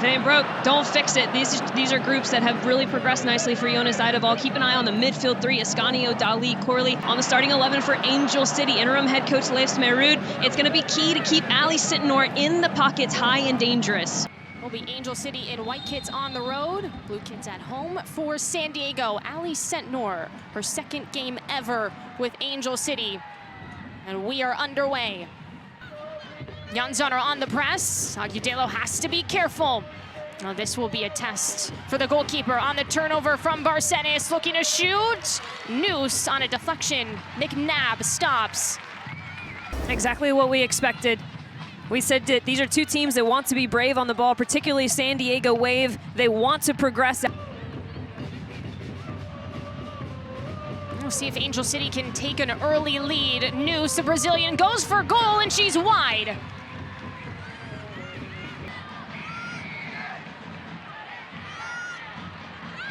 it ain't broke, don't fix it. These are groups that have really progressed nicely for Jonas Idevall. Keep an eye on the midfield three, Ascanio, Dali, Corley. On the starting 11 for Angel City, interim head coach Leif Smerud. It's going to be key to keep Ali Sintnor in the pockets, high and dangerous. Will be Angel City in white kits on the road, blue kits at home for San Diego. Ali Sintnor, her second game ever with Angel City. And we are underway. Janzonner on the press. Agudelo has to be careful. Now this will be a test for the goalkeeper on the turnover from Barcenas, looking to shoot. Noose on a deflection. McNabb stops. Exactly what we expected. We said that these are two teams that want to be brave on the ball, particularly San Diego Wave. They want to progress. We'll see if Angel City can take an early lead. Noose, the Brazilian, goes for goal, and she's wide.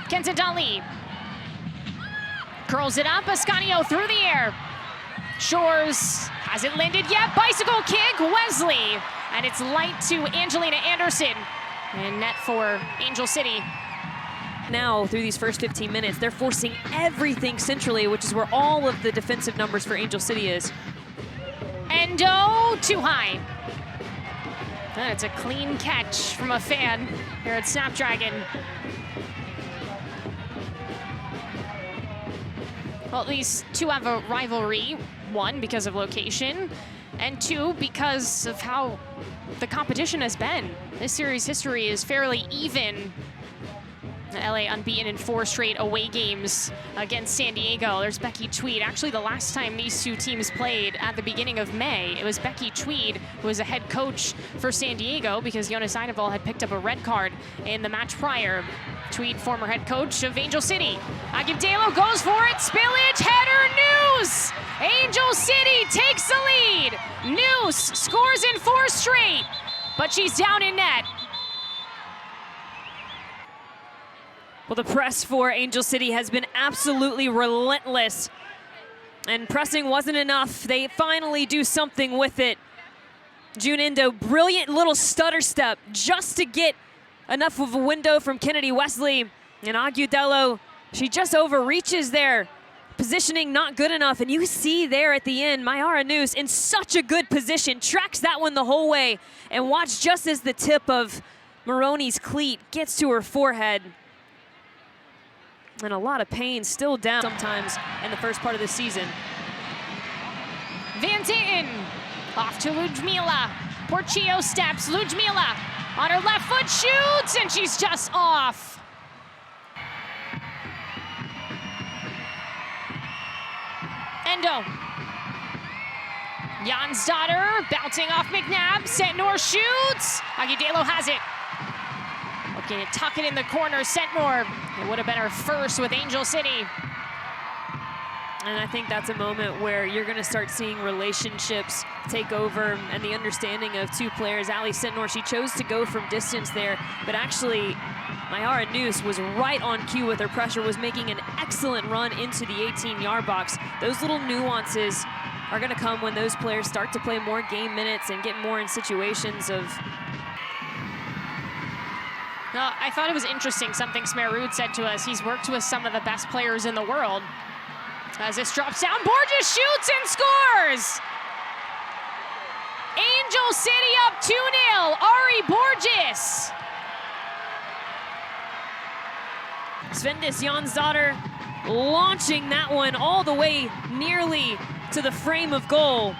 Kenza Dali curls it up. Ascanio through the air. Shores hasn't landed yet. Bicycle kick, Wesley. And it's light to Angelina Anderson. And net for Angel City. Now, through these first 15 minutes, they're forcing everything centrally, which is where all of the defensive numbers for Angel City is. Endo, too high. And it's a clean catch from a fan here at Snapdragon. Well, these two have a rivalry. One, because of location, and two, because of how the competition has been. This series history is fairly even. LA unbeaten in 4 straight away games against San Diego. There's Becky Tweed. Actually, the last time these two teams played at the beginning of May, it was Becky Tweed who was a head coach for San Diego because Jonas Idevall had picked up a red card in the match prior. Tweed, former head coach of Angel City. Agudelo goes for it. Spillage, header, Noose! Angel City takes the lead. Noose scores in 4 straight, but she's down in net. Well, the press for Angel City has been absolutely relentless. And pressing wasn't enough. They finally do something with it. June Endo, brilliant little stutter step just to get enough of a window from Kennedy Wesley. And Agudelo, she just overreaches there. Positioning not good enough. And you see there at the end, Mayara Noose in such a good position, tracks that one the whole way. And watch just as the tip of Maroney's cleat gets to her forehead. And a lot of pain still down sometimes in the first part of the season. Van Dayton off to Ludmila. Porchio steps. Ludmila on her left foot shoots, and she's just off. Endo. Jan's daughter bouncing off McNabb. Sentnor shoots. Agudelo has it. Looking to tuck it in the corner. Sentnor. It would have been her first with Angel City. And I think that's a moment where you're going to start seeing relationships take over and the understanding of two players. Ali Sintnor, she chose to go from distance there, but actually Mayara Noose was right on cue with her pressure, was making an excellent run into the 18-yard box. Those little nuances are going to come when those players start to play more game minutes and get more in situations of... No, I thought it was interesting, something Smerud said to us. He's worked with some of the best players in the world. As this drops down, Borges shoots and scores! Angel City up 2-0, Ari Borges. Svendis Jansdottir launching that one all the way nearly to the frame of goal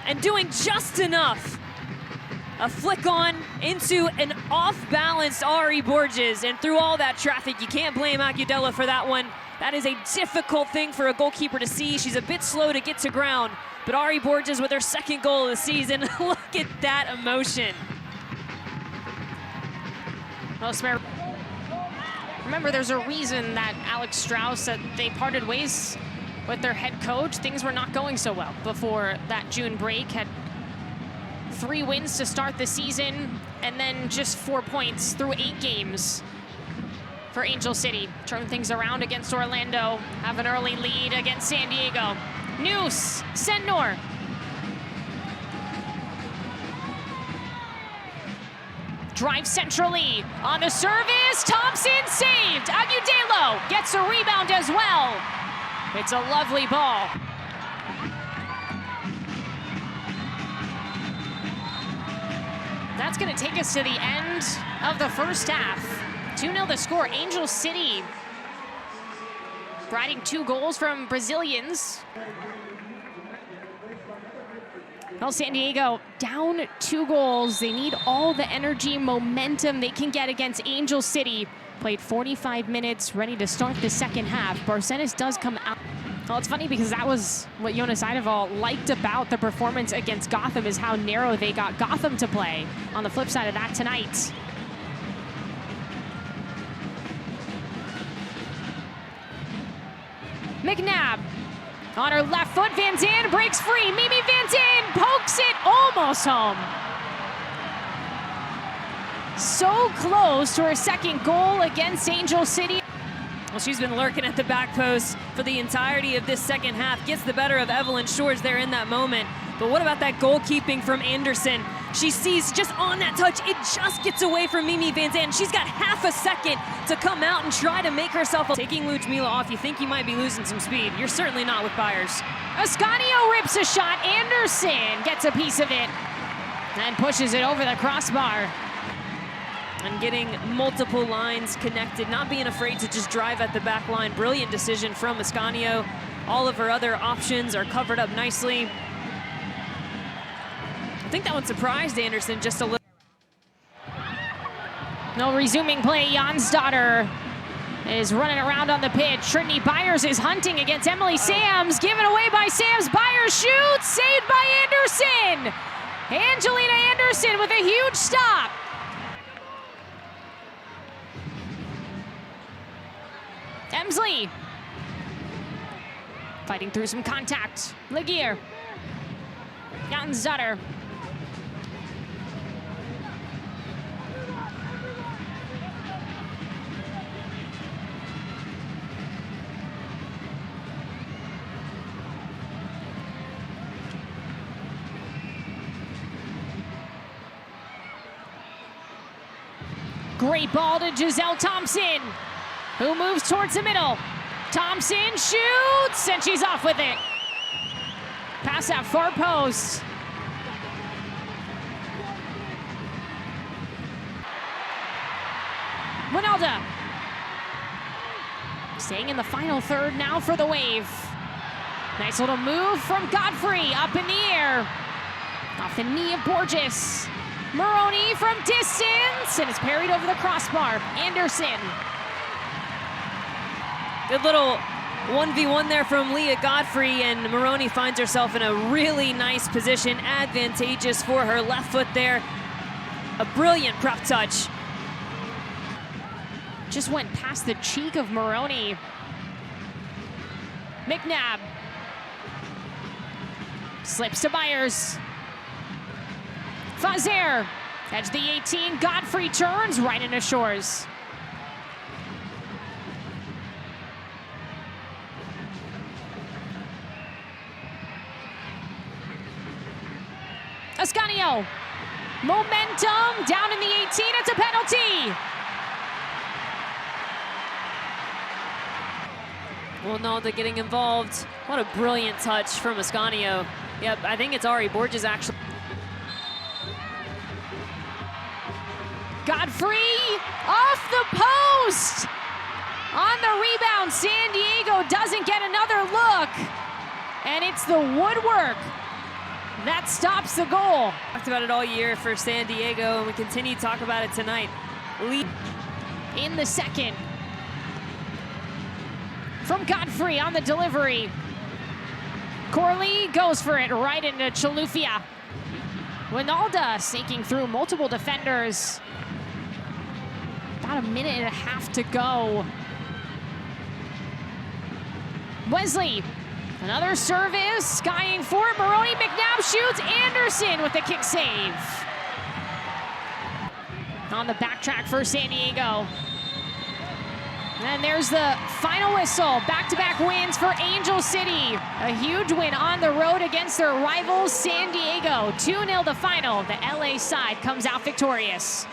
and doing just enough. A flick on into an off-balanced Ari Borges, and through all that traffic, you can't blame Agudelo for that one. That is a difficult thing for a goalkeeper to see. She's a bit slow to get to ground, but Ari Borges with her second goal of the season. Look at that emotion. Well, remember, there's a reason that Alex Strauss said they parted ways with their head coach. Things were not going so well before that June break. Had 3 wins to start the season, and then just 4 points through 8 games for Angel City. Turn things around against Orlando, have an early lead against San Diego. Noose, drive centrally. On the service, Thompson saved. Agudelo gets a rebound as well. It's a lovely ball. That's going to take us to the end of the first half. 2-0 the score. Angel City riding 2 goals from Brazilians. Well, San Diego down 2 goals. They need all the energy, momentum they can get against Angel City. Played 45 minutes, ready to start the second half. Barcenas does come out. Well, it's funny because that was what Jonas Eideval liked about the performance against Gotham, is how narrow they got Gotham to play. On the flip side of that tonight. McNabb on her left foot. Van Zandt breaks free. Mimi Van Zandt pokes it almost home. So close to her second goal against Angel City. Well, she's been lurking at the back post for the entirety of this second half. Gets the better of Evelyn Shores there in that moment. But what about that goalkeeping from Anderson? She sees just on that touch, it just gets away from Mimi Van Zandt. She's got half a second to come out and try to make herself. Taking Ludmila off, you think you might be losing some speed. You're certainly not with Byers. Ascanio rips a shot. Anderson gets a piece of it and pushes it over the crossbar. And getting multiple lines connected, not being afraid to just drive at the back line. Brilliant decision from Ascanio. All of her other options are covered up nicely. I think that one surprised Anderson just a little. No resuming play. Jansdottir is running around on the pitch. Trinity Byers is hunting against Emily Sams. Given away by Sams. Byers shoots. Saved by Anderson. Angelina Anderson with a huge stop. Emsley fighting through some contact. Laguerre. Jansdottir. Great ball to Giselle Thompson, who moves towards the middle. Thompson shoots, and she's off with it. Pass that far post. Winalda. Staying in the final third now for the Wave. Nice little move from Godfrey, up in the air. Off the knee of Borges. Maroney from distance, and it's parried over the crossbar. Anderson. Good little 1v1 there from Leah Godfrey, and Maroney finds herself in a really nice position, advantageous for her left foot there. A brilliant prep touch. Just went past the cheek of Maroney. McNabb. Slips to Byers. Fazer, edge the 18, Godfrey turns right into Shores. Ascanio, momentum, down in the 18, it's a penalty. Winalda getting involved. What a brilliant touch from Ascanio. Yep, I think it's Ari Borges actually. Godfrey off the post. On the rebound, San Diego doesn't get another look. And it's the woodwork that stops the goal. Talked about it all year for San Diego, and we continue to talk about it tonight. Lead in the second. From Godfrey on the delivery. Corley goes for it right into Chalufia. Winalda sinking through multiple defenders. About a minute and a half to go. Wesley, another service, skying for it. Maroney, McNabb shoots. Anderson with the kick save. On the backtrack for San Diego. And there's the final whistle. Back-to-back wins for Angel City. A huge win on the road against their rivals, San Diego. 2-0 the final. The LA side comes out victorious.